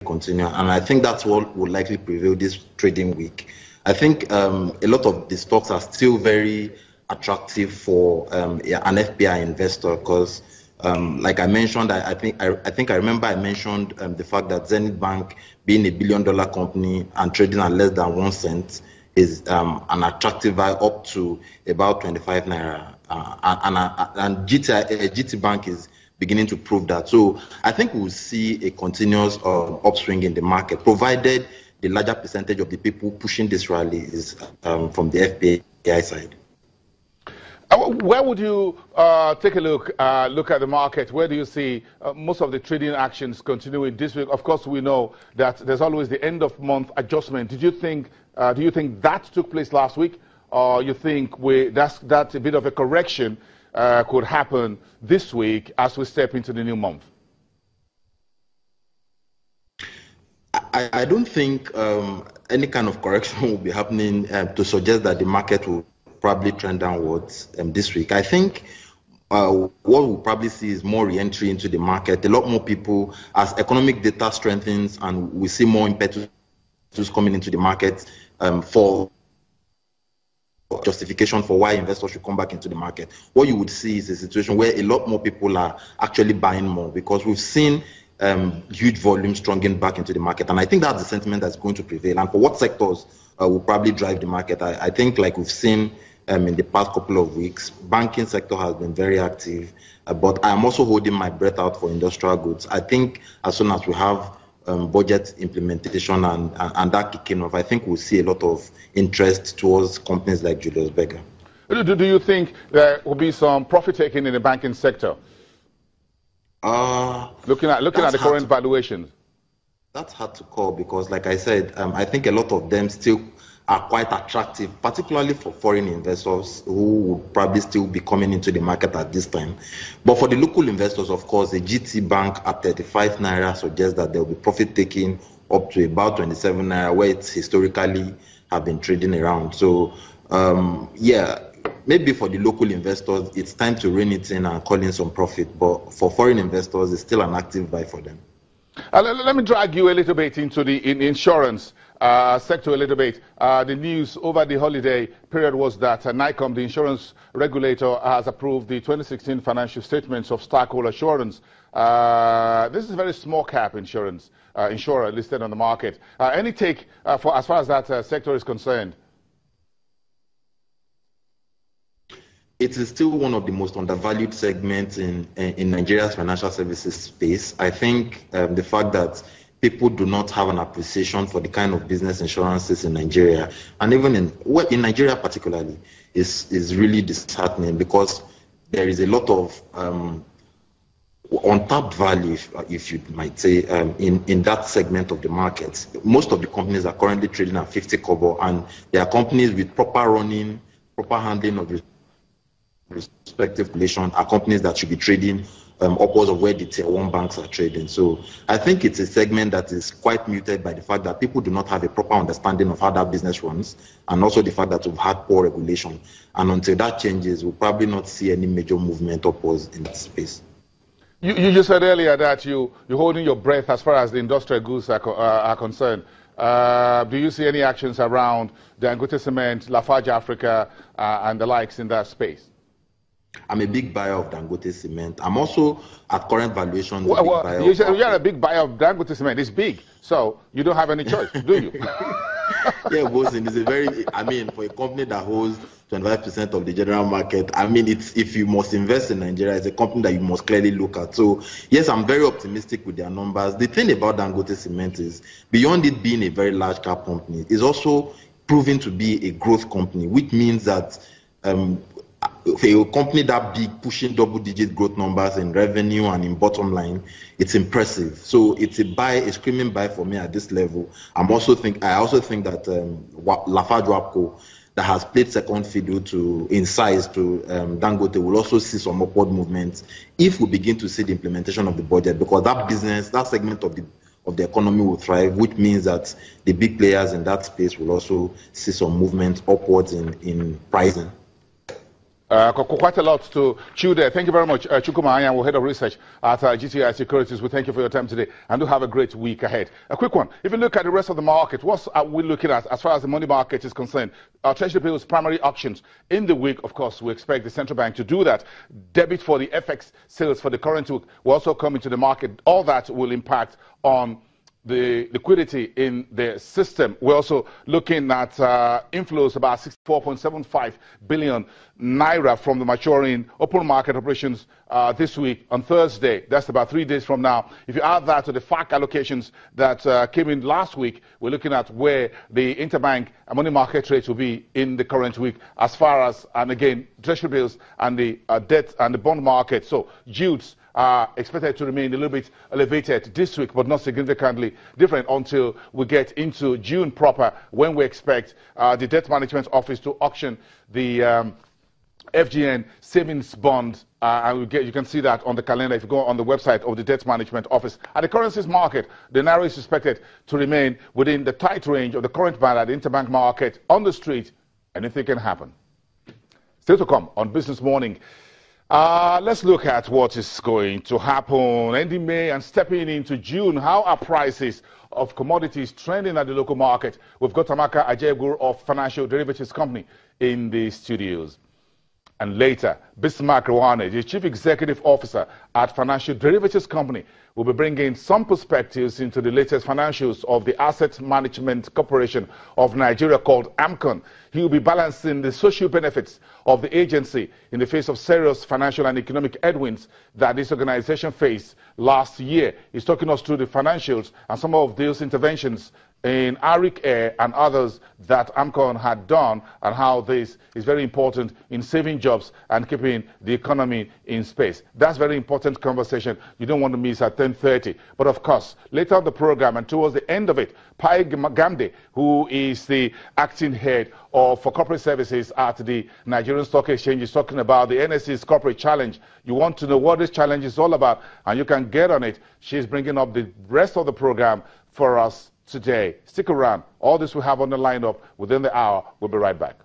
continue. And I think that's what will likely prevail this trading week. I think a lot of the stocks are still very attractive for an FPI investor because, like I mentioned, I think I remember I mentioned the fact that Zenith Bank, being $1 billion company and trading at less than 1 cent, is an attractive buy up to about 25 naira. And GT Bank is beginning to prove that. So I think we'll see a continuous upswing in the market, provided the larger percentage of the people pushing this rally is from the FPI side. Where would you take a look at the market? Where do you see most of the trading actions continuing this week? Of course, we know that there's always the end of month adjustment. Do you think that took place last week, or you think that's a bit of a correction could happen this week as we step into the new month? I don't think any kind of correction will be happening to suggest that the market will probably trend downwards this week. I think what we'll probably see is more re-entry into the market. A lot more people, as economic data strengthens and we see more impetus coming into the market for justification for why investors should come back into the market. What you would see is a situation where a lot more people are actually buying more, because we've seen huge volume stronging back into the market. And I think that's the sentiment that's going to prevail. And for what sectors will probably drive the market, I think, like we've seen in the past couple of weeks, banking sector has been very active, but I'm also holding my breath out for industrial goods. I think as soon as we have budget implementation and that kicking off, I think we'll see a lot of interest towards companies like Julius Berger. Do you think there will be some profit taking in the banking sector? Looking at the current valuations. That's hard to call because, like I said, I think a lot of them still are quite attractive, particularly for foreign investors who would probably still be coming into the market at this time. But for the local investors, of course, the GT Bank at 35 naira suggests that there will be profit taking up to about 27 naira, where it's historically have been trading around. So, yeah, maybe for the local investors, it's time to rein it in and call in some profit. But for foreign investors, it's still an active buy for them. Let me drag you a little bit into the insurance sector a little bit. The news over the holiday period was that NICOM, the insurance regulator, has approved the 2016 financial statements of Starkhold Assurance. This is a very small cap insurer listed on the market. Any take for as far as that sector is concerned? It is still one of the most undervalued segments in Nigeria's financial services space. I think the fact that people do not have an appreciation for the kind of business insurances in Nigeria, and even in Nigeria particularly, is really disheartening, because there is a lot of untapped value, if you might say, in that segment of the market. Most of the companies are currently trading at 50 kobo, and they are companies with proper running, proper handling of respective relation, are companies that should be trading upwards of where the tier 1 banks are trading. So I think it's a segment that is quite muted by the fact that people do not have a proper understanding of how that business runs, and also the fact that we've had poor regulation. And until that changes, we'll probably not see any major movement upwards in that space. You just said earlier that you're holding your breath as far as the industrial goods are concerned. Do you see any actions around Dangote Cement, Lafarge Africa, and the likes in that space? I'm a big buyer of Dangote Cement. I'm also, at current valuations, you're a big buyer of Dangote Cement. It's big, so you don't have any choice, do you? Yeah, Bosin is a very, I mean, for a company that holds 25% of the general market, I mean, if you must invest in Nigeria, it's a company that you must clearly look at. So, yes, I'm very optimistic with their numbers. The thing about Dangote Cement is, beyond it being a very large cap company, it's also proving to be a growth company, which means that for a company that big, pushing double-digit growth numbers in revenue and in bottom line, it's impressive. So it's a screaming buy for me at this level. I also think that Lafarge Wapco, that has played second fiddle in size to Dangote, will also see some upward movements if we begin to see the implementation of the budget, because that segment of the economy will thrive, which means that the big players in that space will also see some movement upwards in pricing. Quite a lot to chew there. Thank you very much, Chukuma Anyanwu, Head of Research at GTI Securities. We thank you for your time today, and do have a great week ahead. A quick one. If you look at the rest of the market, what are we looking at as far as the money market is concerned? Treasury bills primary auctions in the week. Of course, we expect the central bank to do that. Debit for the FX sales for the current week will also come into the market. All that will impact on the liquidity in the system. We're also looking at inflows about 64.75 billion naira from the maturing open market operations this week on Thursday. That's about 3 days from now. If you add that to the FAC allocations that came in last week, we're looking at where the interbank and money market rates will be in the current week as far as, and again, treasury bills and the debt and the bond market. So yields are expected to remain a little bit elevated this week, but not significantly different until we get into June proper, when we expect the Debt Management Office to auction the FGN savings bond, and you can see that on the calendar if you go on the website of the Debt Management Office. At the currencies market, the naira is expected to remain within the tight range of the current band at the interbank market. On the street, anything can happen. Still to come on Business Morning. Let's look at what is going to happen ending May and stepping into June. How are prices of commodities trending at the local market? We've got Amaka Ajegur of Financial Derivatives Company in the studios. And later, Bismarck Rwane, the Chief Executive Officer at Financial Derivatives Company, will be bringing some perspectives into the latest financials of the Asset Management Corporation of Nigeria called AMCON. He will be balancing the social benefits of the agency in the face of serious financial and economic headwinds that this organization faced last year. He's talking us through the financials and some of those interventions in Arik Air and others that AMCON had done, and how this is very important in saving jobs and keeping the economy in space. That's a very important conversation you don't want to miss at 10:30. But of course, later on the program and towards the end of it, Pai Gamde, who is the acting head for corporate services at the Nigerian Stock Exchange, is talking about the NSE's corporate challenge. You want to know what this challenge is all about, and you can get on it. She's bringing up the rest of the program for us today. Stick around. All this we have on the lineup within the hour. We'll be right back.